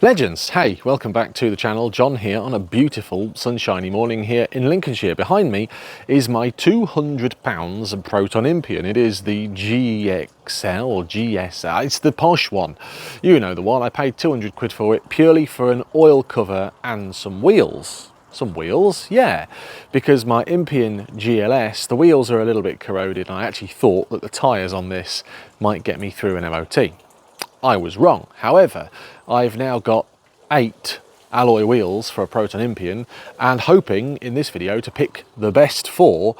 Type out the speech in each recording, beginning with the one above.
Legends, hey, welcome back to the channel. John here on a beautiful sunshiny morning here in Lincolnshire. Behind me is my £200 Proton Impian. It is the GXL or GSL, it's the posh one. You know the one, I paid 200 quid for it purely for an oil cover and some wheels. Some wheels, yeah, because my Impian GLS, the wheels are a little bit corroded and I actually thought that the tyres on this might get me through an MOT. I was wrong. However, I've now got 8 alloy wheels for a Proton Impian and hoping in this video to pick the best 4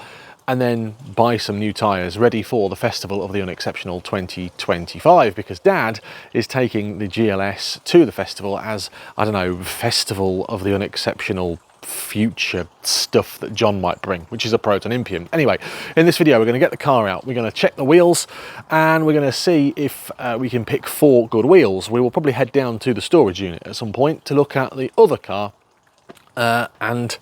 and then buy some new tyres ready for the Festival of the Unexceptional 2025, because Dad is taking the GLS to the festival as, I don't know, Festival of the Unexceptional future stuff that John might bring, which is a Proton Impian. Anyway, in this video we're going to get the car out, we're going to check the wheels and we're going to see if we can pick 4 good wheels. We will probably head down to the storage unit at some point to look at the other car and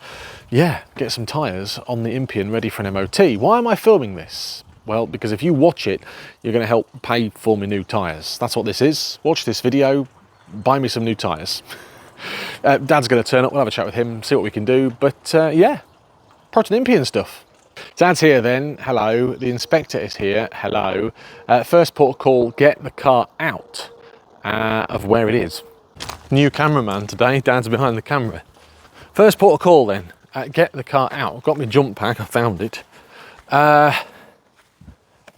yeah, get some tyres on the Impian ready for an MOT. Why am I filming this? Well, because if you watch it, you're going to help pay for me new tyres. That's what this is. Watch this video, buy me some new tyres. Dad's going to turn up, we'll have a chat with him, see what we can do, but yeah, Proton Impian stuff. Dad's here then, hello. The inspector is here, hello. First port of call, get the car out of where it is. New cameraman today, Dad's behind the camera. First port of call then, get the car out. I've got my jump pack, I found it.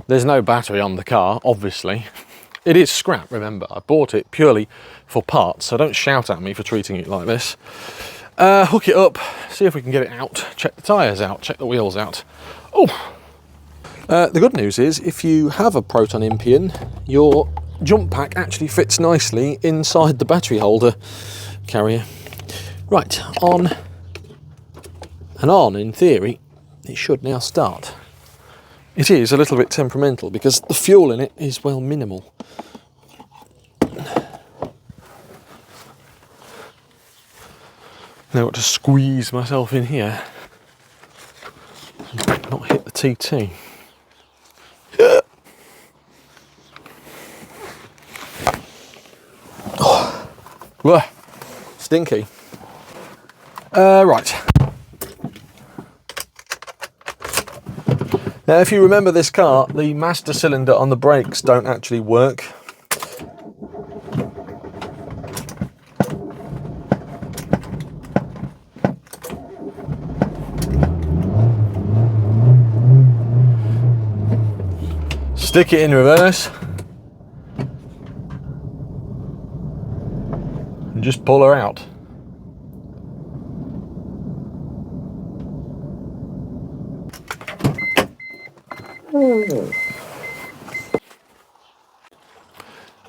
There's no battery on the car, obviously. It is scrap, remember, I bought it purely for parts, so don't shout at me for treating it like this. Hook it up, see if we can get it out, check the tyres out, check the wheels out. Oh! The good news is, if you have a Proton Impian, your jump pack actually fits nicely inside the battery holder carrier. Right, on and on, in theory, it should now start. It is a little bit temperamental because the fuel in it is, well, minimal. Now I've got to squeeze myself in here. Not hit the TT. Oh. Ugh. Stinky. Right. Now, if you remember this car, the master cylinder on the brakes don't actually work. Stick it in reverse and just pull her out.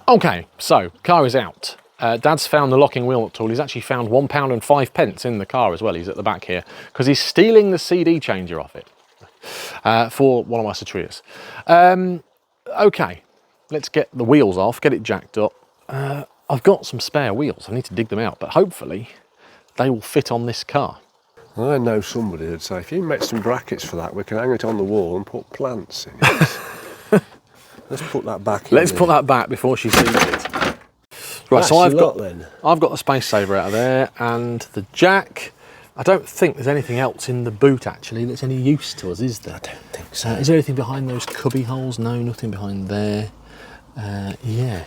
Okay, so car is out. Dad's found the locking wheel nut tool. He's actually found £1 and 5p in the car as well. He's at the back here because he's stealing the CD changer off it for one of my Citrias. Okay, let's get the wheels off, get it jacked up. I've got some spare wheels. I need to dig them out, but hopefully they will fit on this car. I know somebody would say, if you make some brackets for that, we can hang it on the wall and put plants in it. Let's put that back in. Let's put that back before she sees it. Right, so I've got the space saver out of there and the jack. I don't think there's anything else in the boot actually that's any use to us, is there? I don't think so. Is there anything behind those cubby holes? No, nothing behind there. Yeah.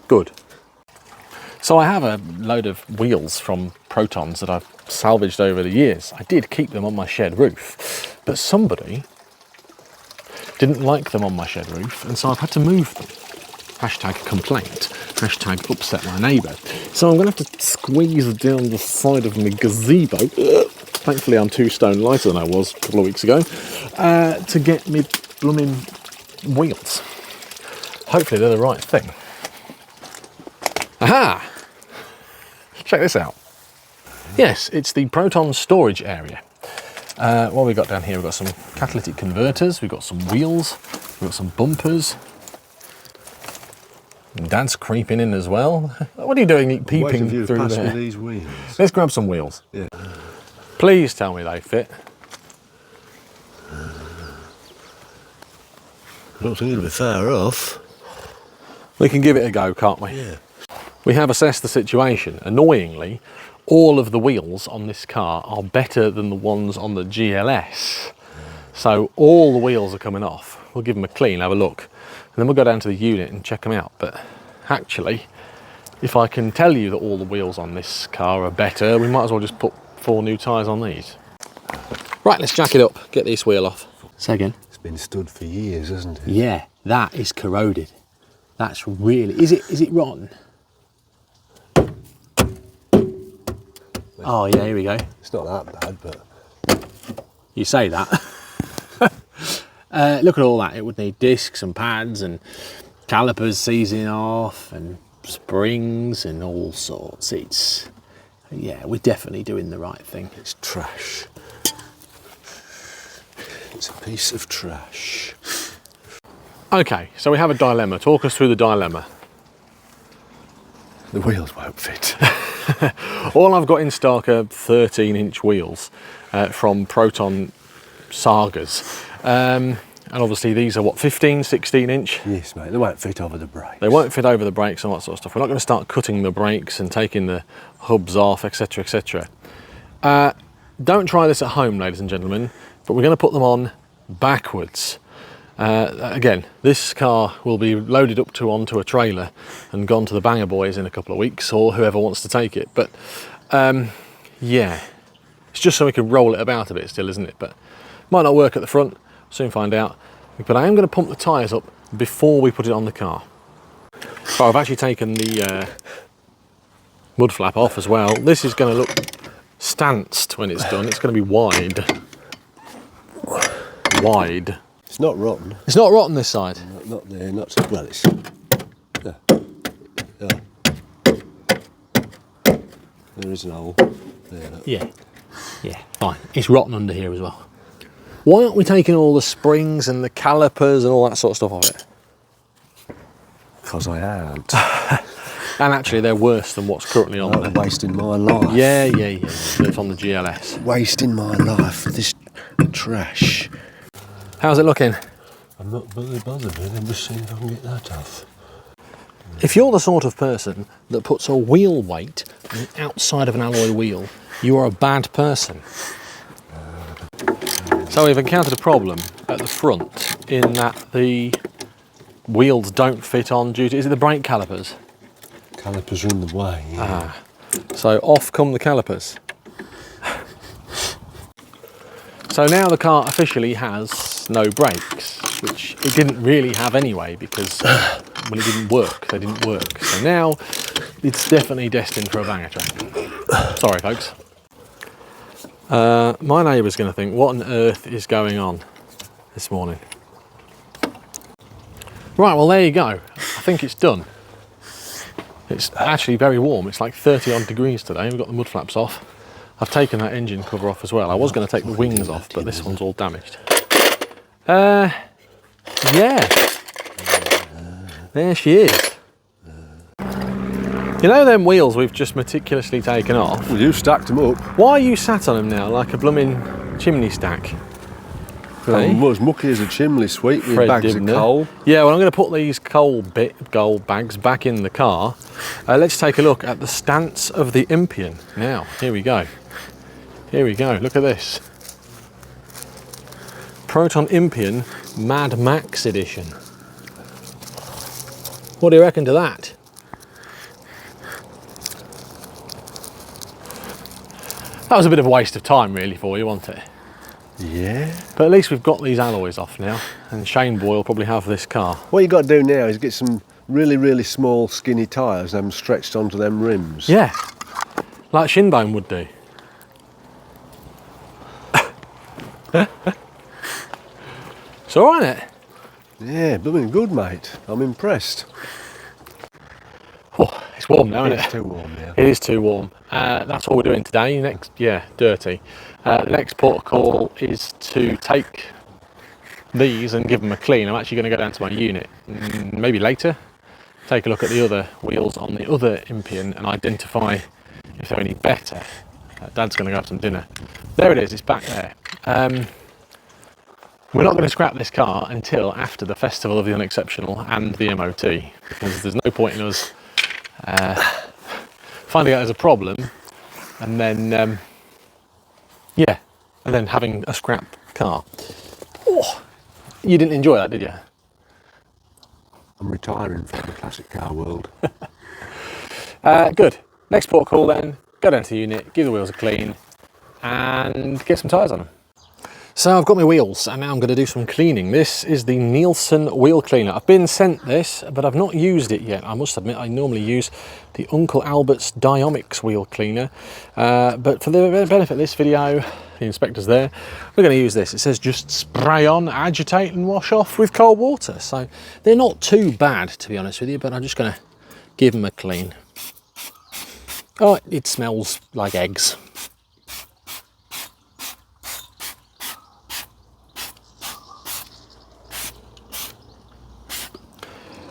Good. So I have a load of wheels from Protons that I've salvaged over the years. I did keep them on my shed roof, but somebody didn't like them on my shed roof, and so I've had to move them. Hashtag complaint, hashtag upset my neighbour. So I'm going to have to squeeze down the side of my gazebo. Thankfully I'm 2 stone lighter than I was a couple of weeks ago, to get me blooming wheels. Hopefully they're the right thing. Aha! Check this out. Yes, it's the Proton storage area. What have we got down here? We've got some catalytic converters, we've got some wheels, we've got some bumpers. Dad's creeping in as well. What are you doing peeping through there? These wheels. Let's grab some wheels. Yeah. Please tell me they fit. I don't think it'll be far off. We can give it a go, can't we? Yeah. We have assessed the situation. Annoyingly, all of the wheels on this car are better than the ones on the GLS. So all the wheels are coming off. We'll give them a clean, have a look, and then we'll go down to the unit and check them out. But actually, if I can tell you that all the wheels on this car are better, we might as well just put 4 new tyres on these. Right, let's jack it up, get this wheel off. Say again. It's been stood for years, hasn't it? Yeah, that is corroded. That's really, is it rotten? Oh yeah, here we go. It's not that bad, but... You say that. Look at all that. It would need discs and pads and calipers seizing off and springs and all sorts. Yeah, we're definitely doing the right thing. It's trash. It's a piece of trash. Okay, so we have a dilemma. Talk us through the dilemma. The wheels won't fit. All I've got in stock are 13-inch wheels from Proton Sagas. And obviously these are what, 15, 16-inch? Yes, mate, they won't fit over the brakes. They won't fit over the brakes and all that sort of stuff. We're not going to start cutting the brakes and taking the hubs off, etc, etc. Don't try this at home, ladies and gentlemen, but we're going to put them on backwards. Again, this car will be loaded up onto a trailer and gone to the Banger Boys in a couple of weeks, or whoever wants to take it. But yeah, it's just so we can roll it about a bit still, isn't it? But might not work at the front, soon find out. But I am going to pump the tyres up before we put it on the car. So I've actually taken the mud flap off as well. This is going to look stanced when it's done. It's going to be wide. Wide. It's not rotten. It's not rotten this side. Not there, not so well. It's yeah. There is an hole. There, look. Yeah, fine. It's rotten under here as well. Why aren't we taking all the springs and the calipers and all that sort of stuff off it? Because I aren't. And actually, they're worse than what's currently on there. Wasting my life. Yeah. It's on the GLS. Wasting my life for this trash. How's it looking? I'm not really bothered with it. I'm just seeing if I can get that off. If you're the sort of person that puts a wheel weight on the outside of an alloy wheel, you are a bad person. So we've encountered a problem at the front in that the wheels don't fit on due to, is it the brake calipers? Calipers are in the way. Yeah. So off come the calipers. So now the car officially has no brakes, which it didn't really have anyway because when it didn't work, they didn't work. So now it's definitely destined for a banger track. Sorry folks. My neighbour's going to think, what on earth is going on this morning? Right, well there you go. I think it's done. It's actually very warm. It's like 30 odd degrees today. We've got the mud flaps off. I've taken that engine cover off as well. I was going to take the wings off, but this one's all damaged. Yeah. There she is. You know them wheels we've just meticulously taken off? Well, you stacked them up. Why are you sat on them now like a blooming chimney stack? I'm as mucky as a chimney sweep with bags of coal. Yeah, well I'm going to put these coal bags back in the car. Let's take a look at the stance of the Impian. Now, here we go. Here we go, look at this. Proton Impian Mad Max edition. What do you reckon to that? That was a bit of a waste of time really for you, wasn't it? Yeah. But at least we've got these alloys off now, and Shane Boy will probably have this car. What you got to do now is get some really, really small, skinny tyres and have them stretched onto them rims. Yeah, like Shinbone would do. It's all right, isn't it? Yeah, blooming good, mate. I'm impressed. Oh, it's warm now, isn't it? It's too warm now. It is too warm. That's all we're doing today. Next, yeah, dirty. The next port of call is to take these and give them a clean. I'm actually going to go down to my unit, maybe later, take a look at the other wheels on the other Impian and identify if they're any better. Dad's going to go have some dinner. There it is, it's back there. We're not going to scrap this car until after the Festival of the Unexceptional and the MOT, because there's no point in us finding out there's a problem, and then yeah, and then having a scrap car. Oh, you didn't enjoy that, did you? I'm retiring from the classic car world. Good. Next port call then, go down to the unit, give the wheels a clean, and get some tyres on them. So I've got my wheels, and now I'm going to do some cleaning. This is the Nielson wheel cleaner. I've been sent this, but I've not used it yet. I must admit, I normally use the Uncle Albert's Diomics wheel cleaner. But for the benefit of this video, the inspector's there, we're going to use this. It says just spray on, agitate and wash off with cold water. So they're not too bad, to be honest with you, but I'm just going to give them a clean. Oh, it smells like eggs.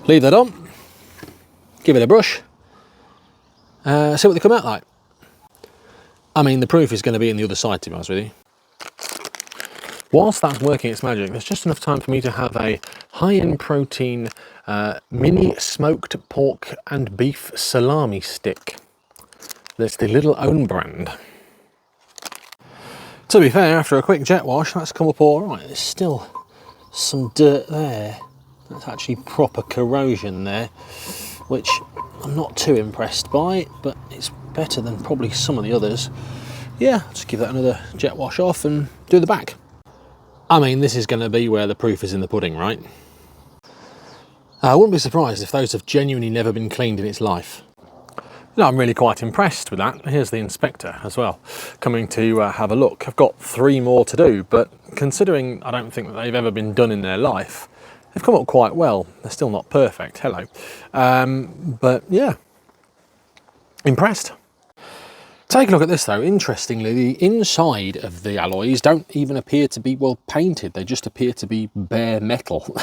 Leave that on, give it a brush, see what they come out like. I mean, the proof is going to be in the other side, to be honest with you. Whilst that's working its magic, there's just enough time for me to have a high-end protein mini smoked pork and beef salami stick. That's the little own brand. To be fair, after a quick jet wash, that's come up all right. There's still some dirt there. That's actually proper corrosion there, which I'm not too impressed by, but it's better than probably some of the others. Yeah, I'll just give that another jet wash off and do the back. I mean, this is going to be where the proof is in the pudding, right? I wouldn't be surprised if those have genuinely never been cleaned in its life. No, I'm really quite impressed with that. Here's the inspector as well, coming to have a look. I've got 3 more to do, but considering I don't think that they've ever been done in their life, they've come up quite well. They're still not perfect, hello. But yeah, impressed. Take a look at this though. Interestingly, the inside of the alloys don't even appear to be well painted. They just appear to be bare metal.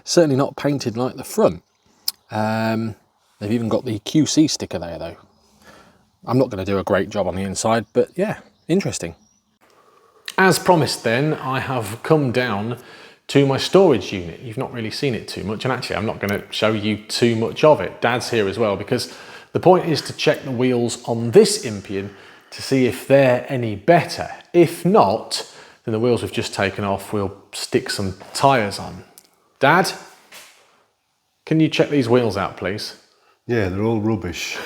Certainly not painted like the front. They've even got the QC sticker there though. I'm not going to do a great job on the inside, but yeah, interesting. As promised then, I have come down to my storage unit. You've not really seen it too much, and actually I'm not going to show you too much of it. Dad's here as well, because the point is to check the wheels on this Impian to see if they're any better. If not, then the wheels we've just taken off, we'll stick some tyres on. Dad, can you check these wheels out, please? Yeah, they're all rubbish.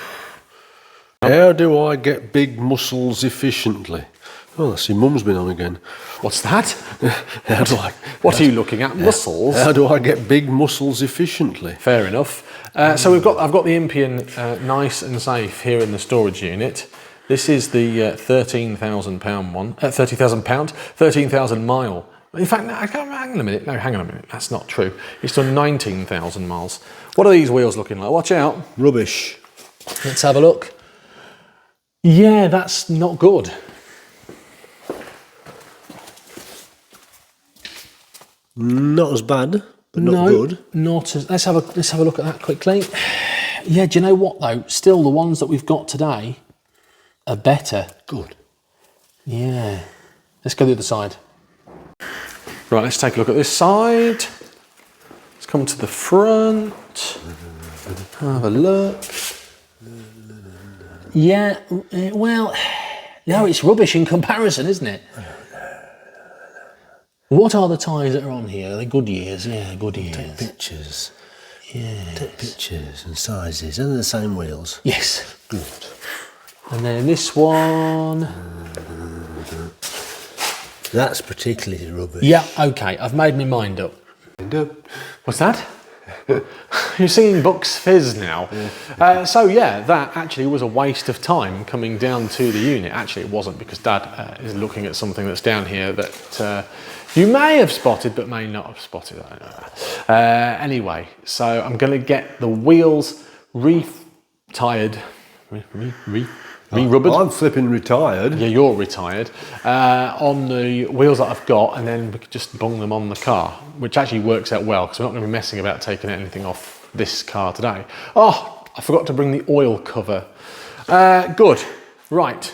How do I get big muscles efficiently? Oh, I see Mum's been on again. What's that? What are you looking at? Muscles? How do I get big muscles efficiently? Fair enough. So I've got the Impian nice and safe here in the storage unit. This is the £13,000 one, 13,000 mile. In fact, no, hang on a minute. No, hang on a minute. That's not true. It's done 19,000 miles. What are these wheels looking like? Watch out. Rubbish. Let's have a look. Yeah, that's not good. Not as bad, but not good. Not as. Let's have a look at that quickly. Yeah, do you know what though? Still, the ones that we've got today are better. Good. Yeah. Let's go the other side. Right, let's take a look at this side. Let's come to the front. Have a look. Yeah, well, no, it's rubbish in comparison, isn't it? What are the tyres that are on here? Are they good years? Yeah, good years. Take pictures. Yeah. Take pictures and sizes. Are they the same wheels? Yes. Good. And then this one. That's particularly rubbish. Yeah, okay, I've made my mind up. What's that? You're singing Bucks Fizz now. Yeah. So yeah, that actually was a waste of time coming down to the unit. Actually it wasn't, because Dad is looking at something that's down here that you may have spotted but may not have spotted. I don't know. Anyway, so I'm going to get the wheels re-rubbered. I'm flipping retired. Yeah, you're retired. On the wheels that I've got, and then we could just bung them on the car, which actually works out well, because we're not going to be messing about taking anything off this car today. Oh, I forgot to bring the oil cover. Good. Right.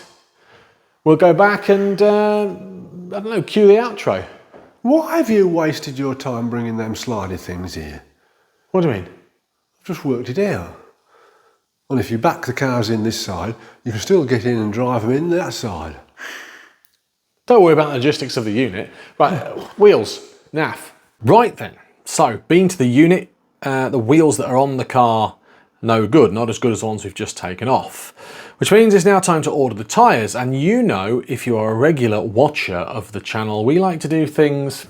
We'll go back and, I don't know, cue the outro. Why have you wasted your time bringing them slidey things here? What do you mean? I've just worked it out. And if you back the cars in this side, you can still get in and drive them in that side. Don't worry about the logistics of the unit. Right, wheels, naff. Right then, so been to the unit, the wheels that are on the car, no good, not as good as the ones we've just taken off. Which means it's now time to order the tyres, and you know, if you are a regular watcher of the channel, we like to do things,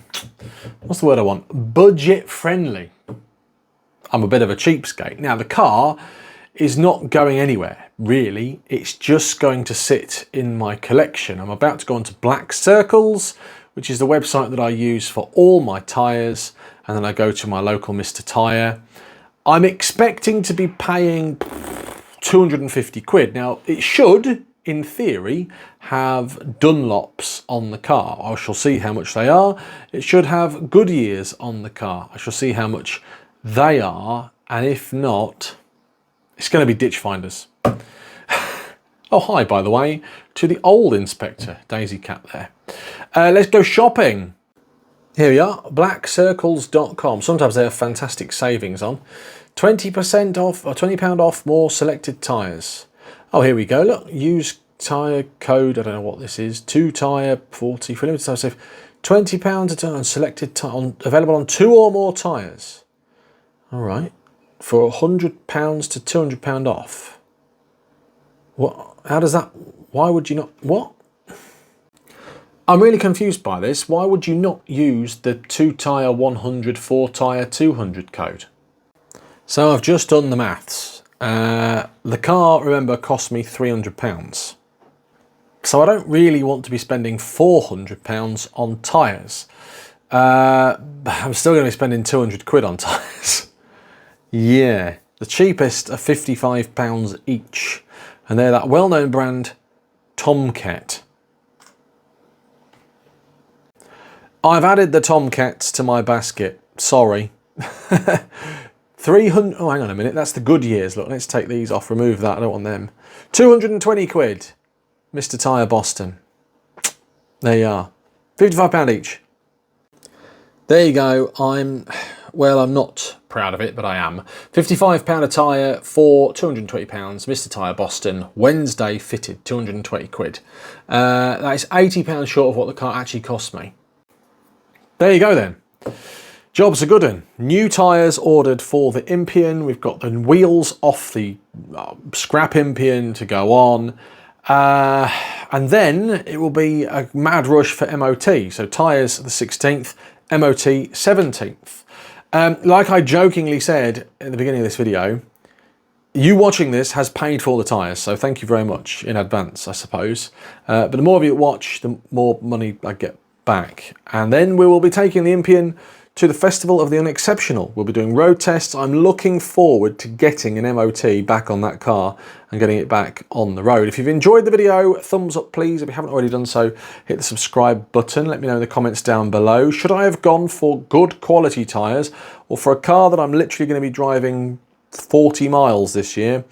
what's the word I want? Budget friendly. I'm a bit of a cheapskate. Now the car is not going anywhere, really. It's just going to sit in my collection. I'm about to go onto Black Circles, which is the website that I use for all my tyres, and then I go to my local Mr. Tyre. I'm expecting to be paying 250 quid. Now, it should, in theory, have Dunlops on the car. I shall see how much they are. It should have Goodyears on the car. I shall see how much they are, and if not, it's going to be Ditchfinders. Oh, hi, by the way, to the old inspector, Daisy Cat there. Let's go shopping. Here we are, blackcircles.com. Sometimes they have fantastic savings on. 20% off, or £20 off more selected tyres. Oh, here we go. Look, use tyre code. I don't know what this is. 2Tyre 40 for limited time save. £20 a ton on selected tyre, available on 2 or more tyres. All right, for £100 to £200 off. What? How does that? Why would you not? What? I'm really confused by this. Why would you not use the 2Tyre 100, 4Tyre 200 code? So I've just done the maths. The car, remember, cost me £300. So I don't really want to be spending £400 on tyres. I'm still going to be spending 200 quid on tyres. Yeah, the cheapest are £55 each. And they're that well-known brand, TomKet. I've added the TomKets to my basket. Sorry. 300, oh, hang on a minute. That's the Goodyears. Look, let's take these off. Remove that. I don't want them. 220 quid. Mr. Tyre Boston. There you are. £55 each. There you go. I'm not proud of it, but I am. £55 a tyre for £220. Mr. Tyre Boston, Wednesday fitted, 220 quid. That is £80 short of what the car actually cost me. There you go then. Job's a good one. New tyres ordered for the Impian. We've got the wheels off the SCRAP Impian to go on. And then it will be a mad rush for MOT. So tyres the 16th, MOT 17th. Like I jokingly said at the beginning of this video, you watching this has paid for the tyres, so thank you very much in advance, I suppose. But the more of you watch, the more money I get back. And then we will be taking the Impian to the Festival of the Unexceptional. We'll be doing road tests. I'm looking forward to getting an MOT back on that car and getting it back on the road. If you've enjoyed the video, thumbs up please. If you haven't already done so, hit the subscribe button. Let me know in the comments down below. Should I have gone for good quality tyres or for a car that I'm literally going to be driving 40 miles this year?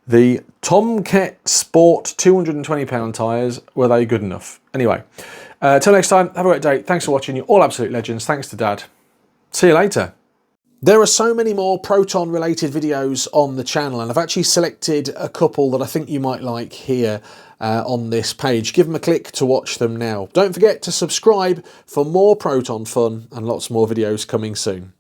The TomKet Sport £220 tyres, were they good enough? Anyway, till next time, have a great day. Thanks for watching. You're all absolute legends. Thanks to Dad. See you later. There are so many more Proton related videos on the channel, and I've actually selected a couple that I think you might like here on this page. Give them a click to watch them now. Don't forget to subscribe for more Proton fun and lots more videos coming soon.